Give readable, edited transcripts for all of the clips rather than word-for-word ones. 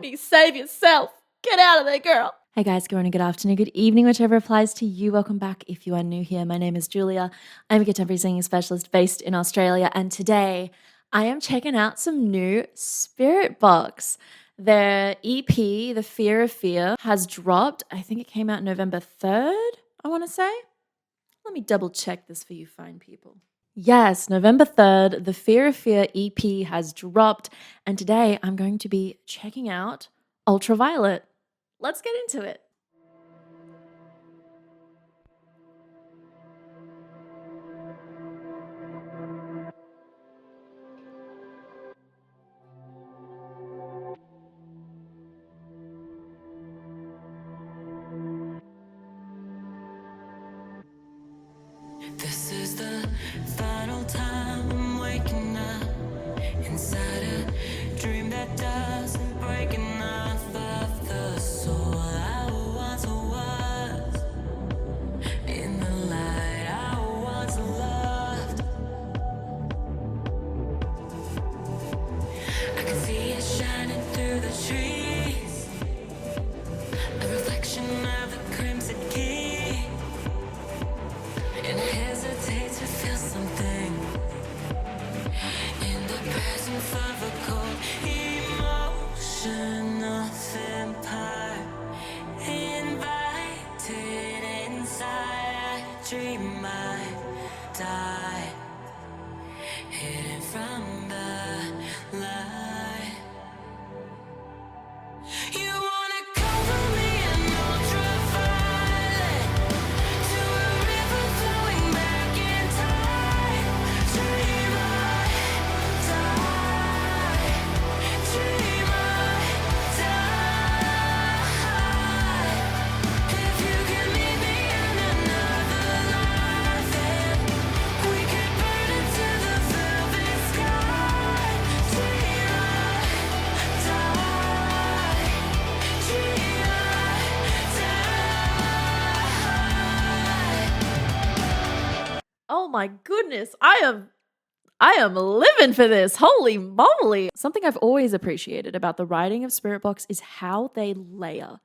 Courtney, save yourself. Get out of there, girl. Hey guys, good morning, good afternoon, good evening, whichever applies to you. Welcome back if you are new here. My name is Julia. I'm a contemporary singing specialist based in Australia, and today I am checking out some new Spiritbox. Their EP, The Fear of Fear, has dropped. I think it came out November 3rd, I want to say. Let me double check this for you fine people. Yes, November 3rd, The Fear of Fear EP has dropped, and today I'm going to be checking out Ultraviolet. Let's get into it. This is the final time I'm waking up inside a dream that doesn't break enough of the soul I once was. In the light I once loved, I can see it shining through the trees, a reflection of the crimson key. And I hesitate to feel something in the presence of a cold emotional vampire, invited inside a dream I die, hidden from the light. You wanna cover me in ultraviolet, to a river flowing back in time. Dream I die, dream I die. If you can meet me in another life, then we could burn into the velvet sky. Dream I die, dream I die. Oh my goodness, I am living for this. Holy moly. Something I've always appreciated about the writing of Spiritbox is how they layer,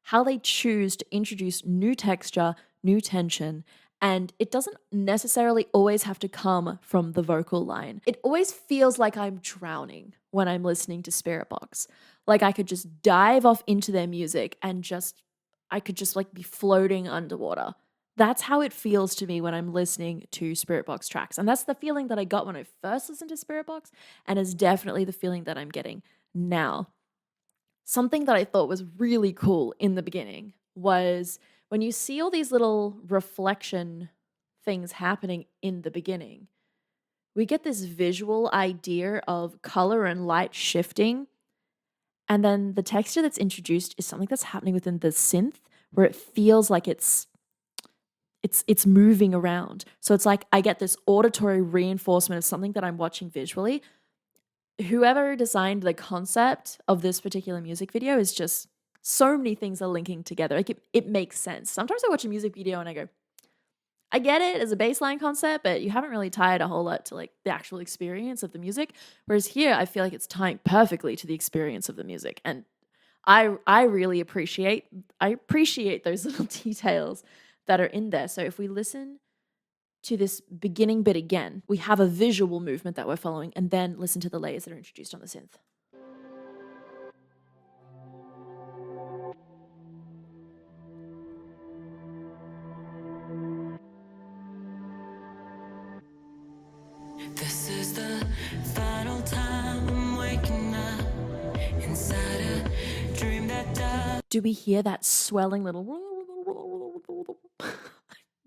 how they choose to introduce new texture, new tension, and it doesn't necessarily always have to come from the vocal line. It always feels like I'm drowning when I'm listening to Spiritbox. Like I could just dive off into their music and I could just like be floating underwater. That's how it feels to me when I'm listening to Spiritbox tracks. And that's the feeling that I got when I first listened to Spiritbox, and is definitely the feeling that I'm getting now. Something that I thought was really cool in the beginning was when you see all these little reflection things happening in the beginning, we get this visual idea of color and light shifting. And then the texture that's introduced is something that's happening within the synth where it feels like it's moving around. So it's like I get this auditory reinforcement of something that I'm watching visually. Whoever designed the concept of this particular music video is just so many things are linking together. Like it makes sense. Sometimes I watch a music video and I go, I get it as a baseline concept, but you haven't really tied a whole lot to like the actual experience of the music. Whereas here, I feel like it's tying perfectly to the experience of the music. And I really appreciate those little details that are in there. So if we listen to this beginning bit again, we have a visual movement that we're following, and then listen to the layers that are introduced on the synth. This is the final time I'm waking up inside a dream that does. Do we hear that swelling little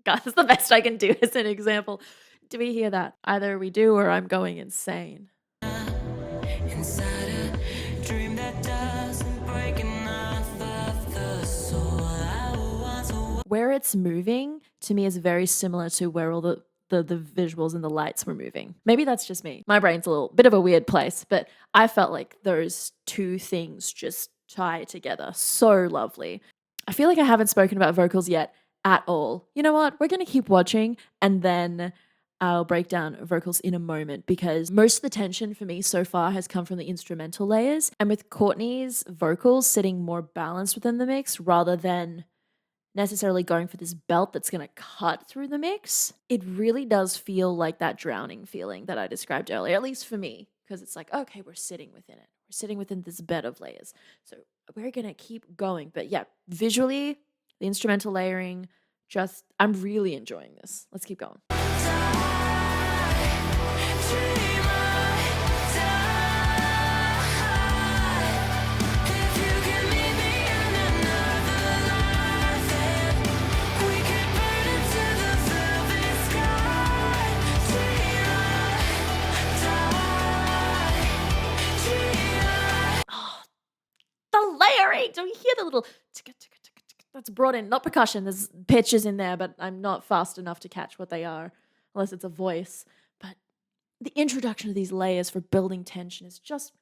God, that's the best I can do as an example. Do we hear that? Either we do or I'm going insane. Inside a dream that doesn't break enough of the soul I once was. Where it's moving to me is very similar to where all the visuals and the lights were moving. Maybe that's just me. My brain's a little bit of a weird place, but I felt like those two things just tie together so lovely. I feel like I haven't spoken about vocals yet at all. You know what? We're going to keep watching, and then I'll break down vocals in a moment because most of the tension for me so far has come from the instrumental layers. And with Courtney's vocals sitting more balanced within the mix rather than necessarily going for this belt that's going to cut through the mix, it really does feel like that drowning feeling that I described earlier, at least for me, because it's like, okay, we're sitting within it. We're sitting within this bed of layers. So we're going to keep going. But yeah, visually, the instrumental layering, I'm really enjoying this. Let's keep going. The layering! Do you hear the little that's brought in? Not percussion, there's pitches in there, but I'm not fast enough to catch what they are, unless it's a voice. But the introduction of these layers for building tension is just...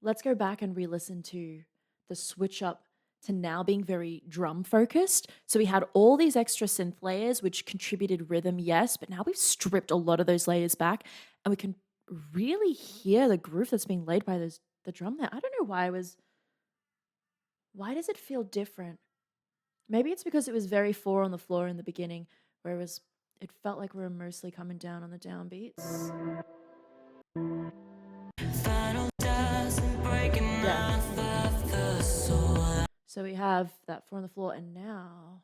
Let's go back and re-listen to the switch up to now being very drum focused. So we had all these extra synth layers which contributed rhythm, yes, but now we've stripped a lot of those layers back and we can really hear the groove that's being laid by the drum there. I don't know why does it feel different? Maybe it's because it was very 4 on the floor in the beginning, whereas it felt like we were mostly coming down on the downbeats. Yeah. So we have that 4 on the floor, and now...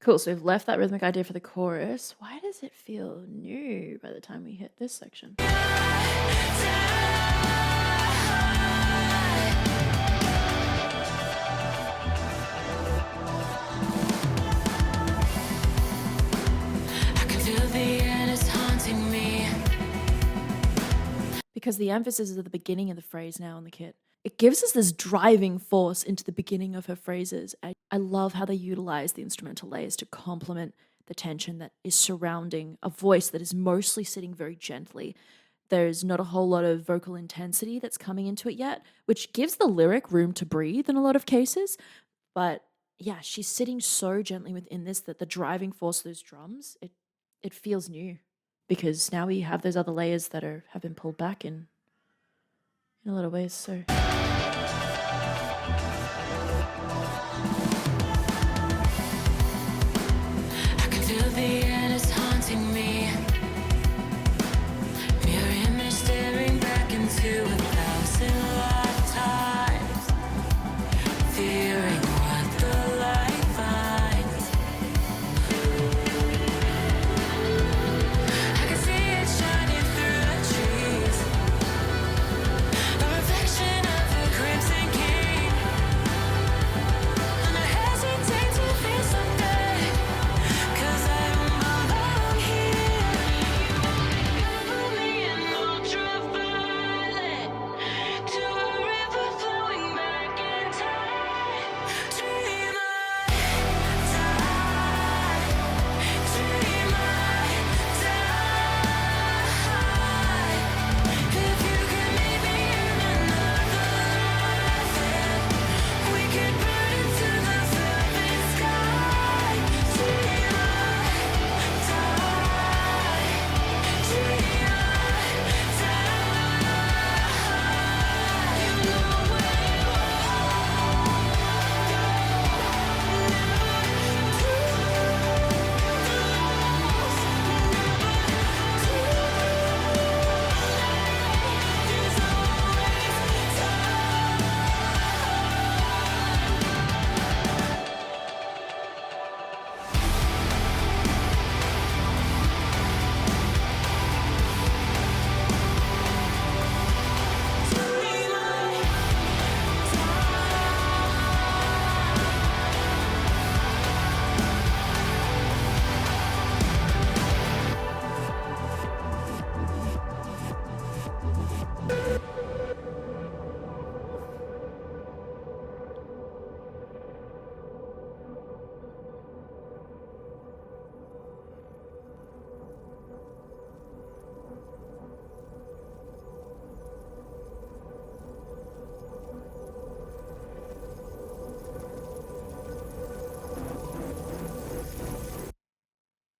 Cool, so we've left that rhythmic idea for the chorus. Why does it feel new by the time we hit this section? Because the emphasis is at the beginning of the phrase now in the kit. It gives us this driving force into the beginning of her phrases. I love how they utilize the instrumental layers to complement the tension that is surrounding a voice that is mostly sitting very gently. There's not a whole lot of vocal intensity that's coming into it yet, which gives the lyric room to breathe in a lot of cases. But yeah, she's sitting so gently within this that the driving force of those drums, it feels new. Because now we have those other layers that have been pulled back in a lot of ways. So I can feel the end is haunting me. Mirror image staring back into 1,000 lifetimes, fearing what the light finds. I can see it shining through the trees, a reflection of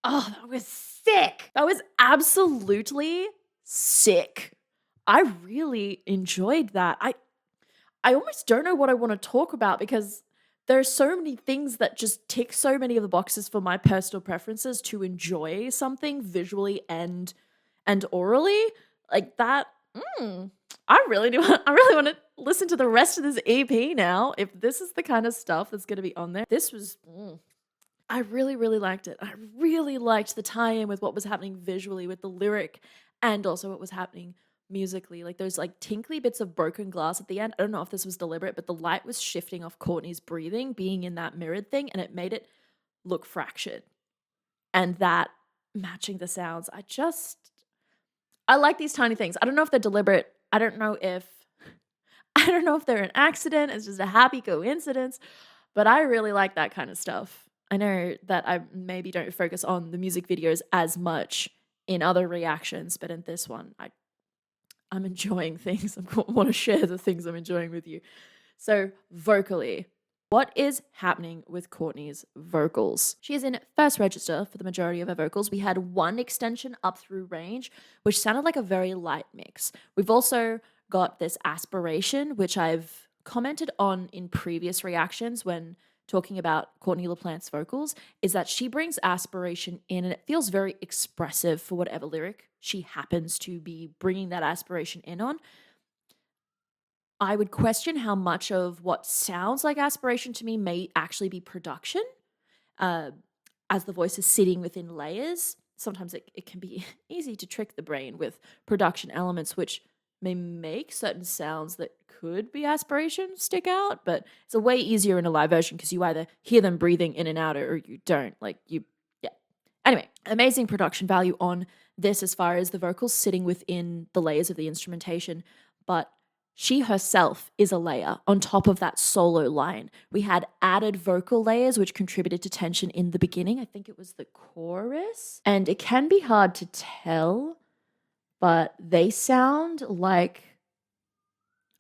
Oh, that was sick. That was absolutely sick. I really enjoyed that. I almost don't know what I want to talk about because there are so many things that just tick so many of the boxes for my personal preferences to enjoy something visually and orally. Like that. I really do. I really want to listen to the rest of this EP now. If this is the kind of stuff that's going to be on there, this was. I really, really liked it. I really liked the tie-in with what was happening visually with the lyric and also what was happening musically. Like those like tinkly bits of broken glass at the end. I don't know if this was deliberate, but the light was shifting off Courtney's breathing, being in that mirrored thing, and it made it look fractured. And that matching the sounds. I like these tiny things. I don't know if they're deliberate. I don't know if they're an accident. It's just a happy coincidence. But I really like that kind of stuff. I know that I maybe don't focus on the music videos as much in other reactions, but in this one, I'm enjoying things. I want to share the things I'm enjoying with you. So, vocally, what is happening with Courtney's vocals? She is in first register for the majority of her vocals. We had one extension up through range, which sounded like a very light mix. We've also got this aspiration, which I've commented on in previous reactions when talking about Courtney LaPlante's vocals, is that she brings aspiration in and it feels very expressive for whatever lyric she happens to be bringing that aspiration in on. I would question how much of what sounds like aspiration to me may actually be production, as the voice is sitting within layers. Sometimes it can be easy to trick the brain with production elements, which may make certain sounds that could be aspiration stick out, but it's a way easier in a live version because you either hear them breathing in and out or you don't. Yeah. Anyway, amazing production value on this as far as the vocals sitting within the layers of the instrumentation, but she herself is a layer on top of that solo line. We had added vocal layers which contributed to tension in the beginning. I think it was the chorus. And it can be hard to tell, but they sound like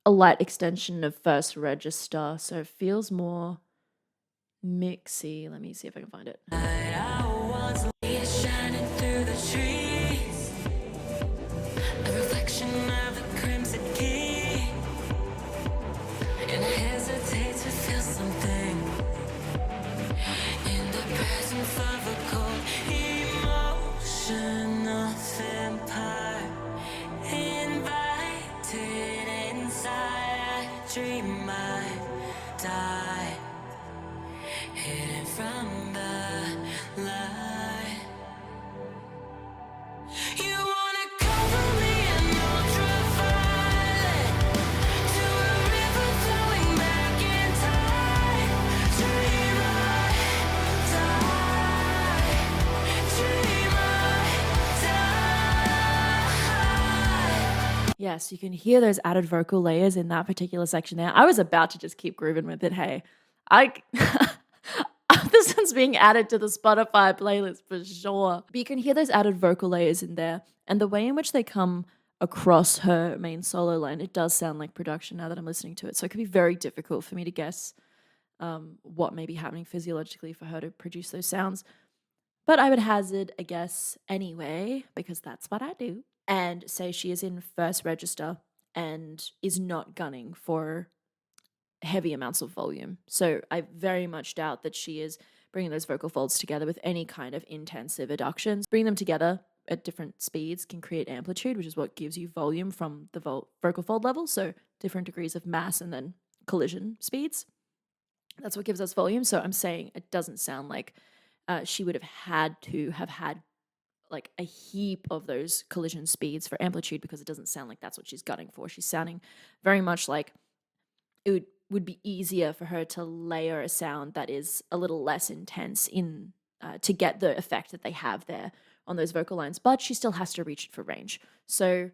a light extension of first register, so it feels more mixy. Let me see if I can find it. Shining through the trees, a reflection of the crimson key, and I hesitate to feel something in the presence of a cold emotional vampire invited inside. I dream I die, hidden from the light. You wanna cover me in ultraviolet, to a river flowing back in time. Dream I die, dream I die. Yes, you can hear those added vocal layers in that particular section there. I was about to just keep grooving with it. Hey, this one's being added to the Spotify playlist for sure. But you can hear those added vocal layers in there. And the way in which they come across her main solo line, it does sound like production now that I'm listening to it. So it could be very difficult for me to guess what may be happening physiologically for her to produce those sounds. But I would hazard a guess anyway, because that's what I do, and say she is in first register and is not gunning for heavy amounts of volume. So I very much doubt that she is bringing those vocal folds together with any kind of intensive adductions. Bring them together at different speeds can create amplitude, which is what gives you volume from the vocal fold level. So different degrees of mass and then collision speeds. That's what gives us volume. So I'm saying it doesn't sound like she would have had like a heap of those collision speeds for amplitude, because it doesn't sound like that's what she's gunning for. She's sounding very much like it would be easier for her to layer a sound that is a little less intense in to get the effect that they have there on those vocal lines, but she still has to reach it for range. So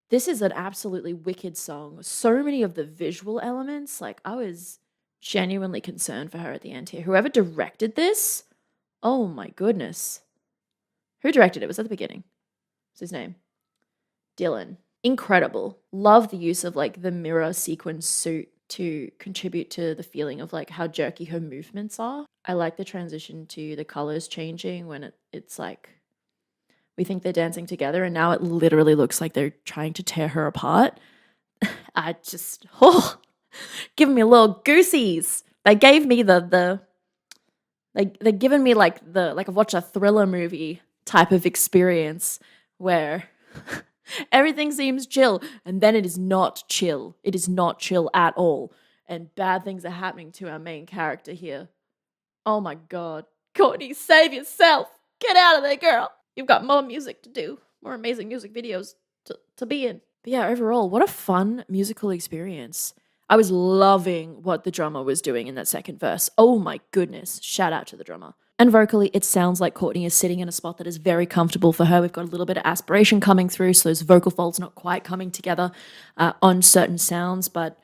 this is an absolutely wicked song. So many of the visual elements, like I was genuinely concerned for her at the end here. Whoever directed this, oh my goodness. Who directed it? Was at the beginning. What's his name? Dylan. Incredible. Love the use of like the mirror sequin suit to contribute to the feeling of like how jerky her movements are. I like the transition to the colors changing when it's like we think they're dancing together and now it literally looks like they're trying to tear her apart. I just, giving me a little goosies. They gave me they're giving me like I've watched a thriller movie type of experience where everything seems chill and then it is not chill. It is not chill at all. And bad things are happening to our main character here. Oh my God. Courtney, save yourself. Get out of there, girl. You've got more music to do, more amazing music videos to be in. But yeah, overall, what a fun musical experience. I was loving what the drummer was doing in that second verse. Oh my goodness. Shout out to the drummer. And vocally, it sounds like Courtney is sitting in a spot that is very comfortable for her. We've got a little bit of aspiration coming through, so those vocal folds not quite coming together on certain sounds. But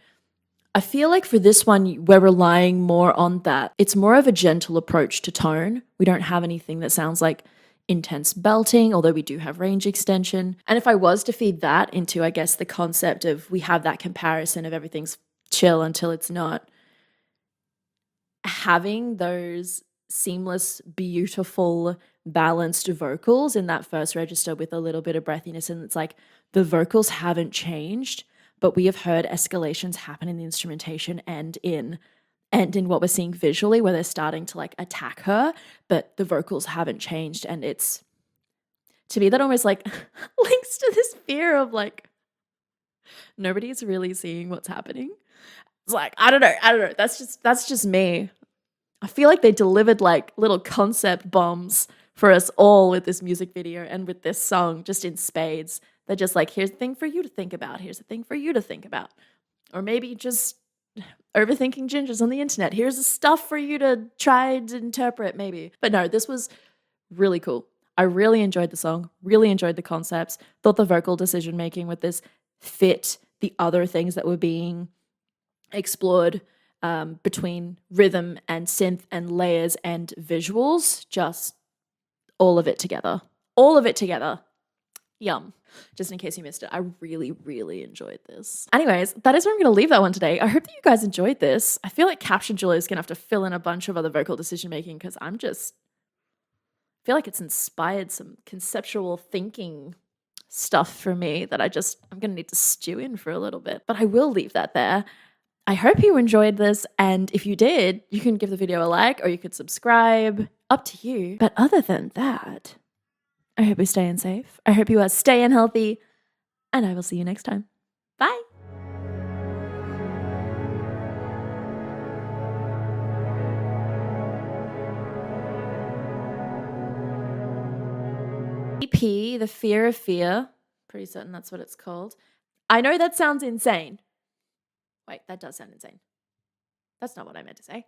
I feel like for this one, we're relying more on that. It's more of a gentle approach to tone. We don't have anything that sounds like intense belting, although we do have range extension. And if I was to feed that into, I guess, the concept of we have that comparison of everything's chill until it's not, having those seamless, beautiful, balanced vocals in that first register with a little bit of breathiness, and it's like the vocals haven't changed, but we have heard escalations happen in the instrumentation and in what we're seeing visually, where they're starting to like attack her, but the vocals haven't changed. And it's, to me, that almost like links to this fear of like nobody's really seeing what's happening. It's like, I don't know. That's just me. I feel like they delivered like little concept bombs for us all with this music video and with this song, just in spades. They're just like, here's the thing for you to think about. Here's the thing for you to think about. Or maybe just overthinking gingers on the internet. Here's the stuff for you to try to interpret, maybe. But no, this was really cool. I really enjoyed the song, really enjoyed the concepts, thought the vocal decision making with this fit the other things that were being explored between rhythm and synth and layers and visuals. Just all of it together. All of it together. Yum. Just in case you missed it, I really, really enjoyed this. Anyways, that is where I'm going to leave that one today. I hope that you guys enjoyed this. I feel like Caption Julia is going to have to fill in a bunch of other vocal decision making because I feel like it's inspired some conceptual thinking stuff for me that I'm going to need to stew in for a little bit. But I will leave that there. I hope you enjoyed this, and if you did, you can give the video a like or you could subscribe. Up to you. But other than that, I hope you're staying safe. I hope you are staying healthy, and I will see you next time. Bye. EP, The Fear of Fear. Pretty certain that's what it's called. I know that sounds insane. Wait, that does sound insane. That's not what I meant to say.